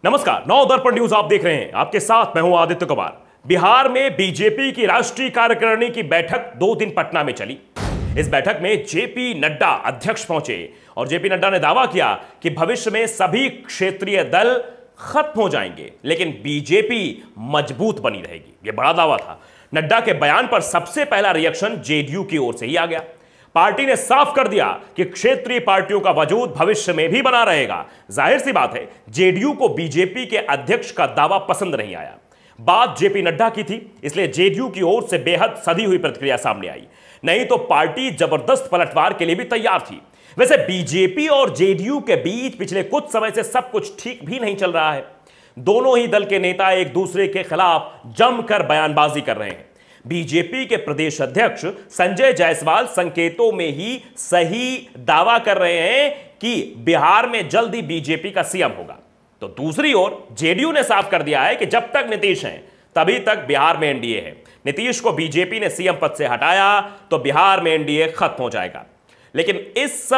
नमस्कार, नौ दर्पण न्यूज आप देख रहे हैं। आपके साथ मैं हूं आदित्य कुमार। बिहार में बीजेपी की राष्ट्रीय कार्यकारिणी की बैठक 2 दिन पटना में चली। इस बैठक में जेपी नड्डा अध्यक्ष पहुंचे और जेपी नड्डा ने दावा किया कि भविष्य में सभी क्षेत्रीय दल खत्म हो जाएंगे, लेकिन बीजेपी मजबूत बनी रहेगी। यह बड़ा दावा था। नड्डा के बयान पर सबसे पहला रिएक्शन जेडीयू की ओर से ही आ गया। पार्टी ने साफ कर दिया कि क्षेत्रीय पार्टियों का वजूद भविष्य में भी बना रहेगा। जाहिर सी बात है, जेडीयू को बीजेपी के अध्यक्ष का दावा पसंद नहीं आया। बात जेपी नड्डा की थी, इसलिए जेडीयू की ओर से बेहद सधी हुई प्रतिक्रिया सामने आई। नहीं तो पार्टी जबरदस्त पलटवार के लिए भी तैयार थी। वैसे बीजेपी और जेडीयू के बीच पिछले कुछ समय से सब कुछ ठीक भी नहीं चल रहा है। दोनों ही दल के नेता एक दूसरे के खिलाफ जमकर बयानबाजी कर रहे हैं। बीजेपी के प्रदेश अध्यक्ष संजय जायसवाल संकेतों में ही सही दावा कर रहे हैं कि बिहार में जल्द ही बीजेपी का सीएम होगा। तो दूसरी ओर जेडीयू ने साफ कर दिया है कि जब तक नीतीश हैं तभी तक बिहार में एनडीए है। नीतीश को बीजेपी ने सीएम पद से हटाया तो बिहार में एनडीए खत्म हो जाएगा। लेकिन इस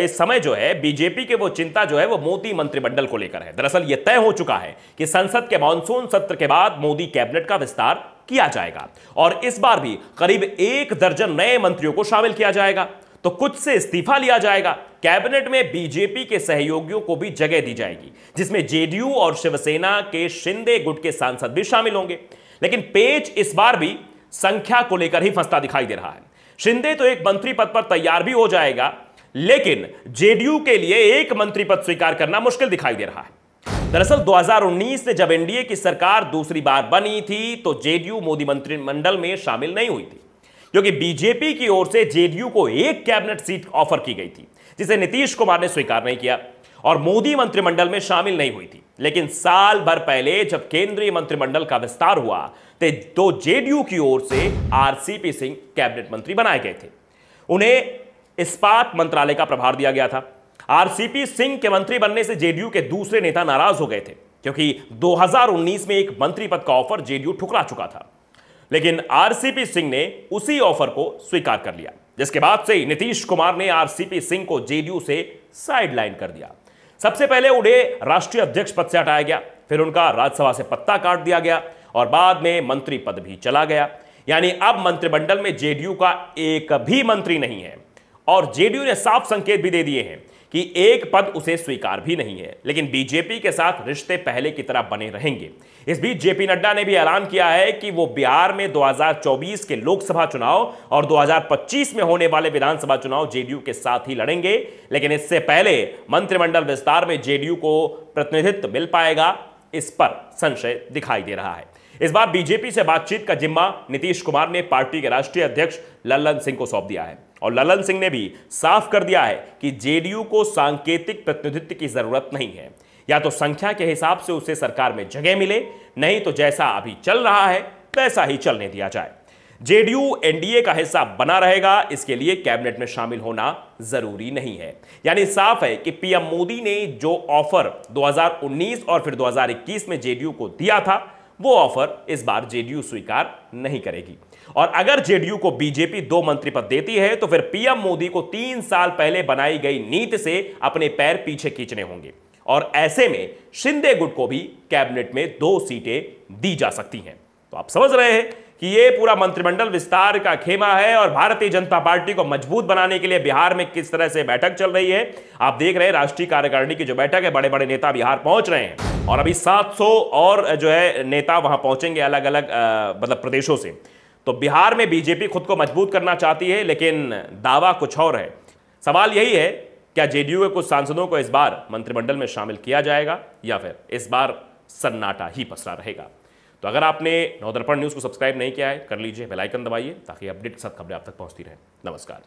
समय जो है बीजेपी के वो चिंता जो है वो मोदी मंत्रिमंडल को लेकर है। दरअसल यह तय हो चुका है कि संसद के मानसून सत्र के बाद मोदी कैबिनेट का विस्तार किया जाएगा और इस बार भी करीब 1 दर्जन नए मंत्रियों को शामिल किया जाएगा। तो कुछ से इस्तीफा लिया जाएगा। कैबिनेट में बीजेपी के सहयोगियों को भी जगह दी जाएगी, जिसमें जेडीयू और शिवसेना के शिंदे गुट के सांसद भी शामिल होंगे। लेकिन पेच इस बार भी संख्या को लेकर ही फंसता दिखाई दे रहा है। शिंदे तो एक मंत्री पद पर तैयार भी हो जाएगा, लेकिन जेडीयू के लिए एक मंत्री पद स्वीकार करना मुश्किल दिखाई दे रहा है। दरअसल 2019 में जब एनडीए की सरकार दूसरी बार बनी थी तो जेडीयू मोदी मंत्रिमंडल में शामिल नहीं हुई थी, क्योंकि बीजेपी की ओर से जेडीयू को एक कैबिनेट सीट ऑफर की गई थी, जिसे नीतीश कुमार ने स्वीकार नहीं किया और मोदी मंत्रिमंडल में शामिल नहीं हुई थी। लेकिन साल भर पहले जब केंद्रीय मंत्रिमंडल का विस्तार हुआ तो जेडीयू की ओर से आरसीपी सिंह कैबिनेट मंत्री बनाए गए थे। उन्हें इस्पात मंत्रालय का प्रभार दिया गया था। आरसीपी सिंह के मंत्री बनने से जेडीयू के दूसरे नेता नाराज हो गए थे, क्योंकि 2019 में एक मंत्री पद का ऑफर जेडीयू ठुकरा चुका था। लेकिन आरसीपी सिंह ने उसी ऑफर को स्वीकार कर लिया, जिसके बाद से नीतीश कुमार ने आरसीपी सिंह को जेडीयू से साइडलाइन कर दिया। सबसे पहले उन्हें राष्ट्रीय अध्यक्ष पद से हटाया गया, फिर उनका राज्यसभा से पत्ता काट दिया गया और बाद में मंत्री पद भी चला गया। यानी अब मंत्रिमंडल में जेडीयू का एक भी मंत्री नहीं है और जेडीयू ने साफ संकेत भी दे दिए हैं कि एक पद उसे स्वीकार भी नहीं है। लेकिन बीजेपी के साथ रिश्ते पहले की तरह बने रहेंगे। इस बीच जेपी नड्डा ने भी ऐलान किया है कि वो बिहार में 2024 के लोकसभा चुनाव और 2025 में होने वाले विधानसभा चुनाव जेडीयू के साथ ही लड़ेंगे। लेकिन इससे पहले मंत्रिमंडल विस्तार में जेडीयू को प्रतिनिधित्व मिल पाएगा, इस पर संशय दिखाई दे रहा है। इस बार बीजेपी से बातचीत का जिम्मा नीतीश कुमार ने पार्टी के राष्ट्रीय अध्यक्ष लल्लन सिंह को सौंप दिया है और लल्लन सिंह ने भी साफ कर दिया है कि जेडीयू को सांकेतिक प्रतिनिधित्व की जरूरत नहीं है। या तो संख्या के हिसाब से उसे सरकार में जगह मिले, नहीं तो जैसा अभी चल रहा है वैसा ही चलने दिया जाए। जेडीयू एनडीए का हिस्सा बना रहेगा, इसके लिए कैबिनेट में शामिल होना जरूरी नहीं है। यानी साफ है कि पीएम मोदी ने जो ऑफर 2019 और फिर 2021 में जेडीयू को दिया था, वो ऑफर इस बार जेडीयू स्वीकार नहीं करेगी। और अगर जेडीयू को बीजेपी 2 मंत्री पद देती है तो फिर पीएम मोदी को 3 साल पहले बनाई गई नीति से अपने पैर पीछे खींचने होंगे और ऐसे में शिंदे गुट को भी कैबिनेट में 2 सीटें दी जा सकती हैं। तो आप समझ रहे हैं कि यह पूरा मंत्रिमंडल विस्तार का खेमा है और भारतीय जनता पार्टी को मजबूत बनाने के लिए बिहार में किस तरह से बैठक चल रही है। आप देख रहे हैं राष्ट्रीय कार्यकारिणी की जो बैठक है, बड़े बड़े नेता बिहार पहुंच रहे हैं और अभी 700 और जो है नेता वहां पहुंचेंगे अलग अलग मतलब प्रदेशों से। तो बिहार में बीजेपी खुद को मजबूत करना चाहती है, लेकिन दावा कुछ और है। सवाल यही है, क्या जेडीयू के कुछ सांसदों को इस बार मंत्रिमंडल में शामिल किया जाएगा या फिर इस बार सन्नाटा ही पसरा रहेगा। तो अगर आपने नवदर्पण न्यूज़ को सब्सक्राइब नहीं किया है, कर लीजिए, बेल आइकन दबाइए ताकि अपडेट के साथ खबरें आप तक पहुंचती रहें। नमस्कार।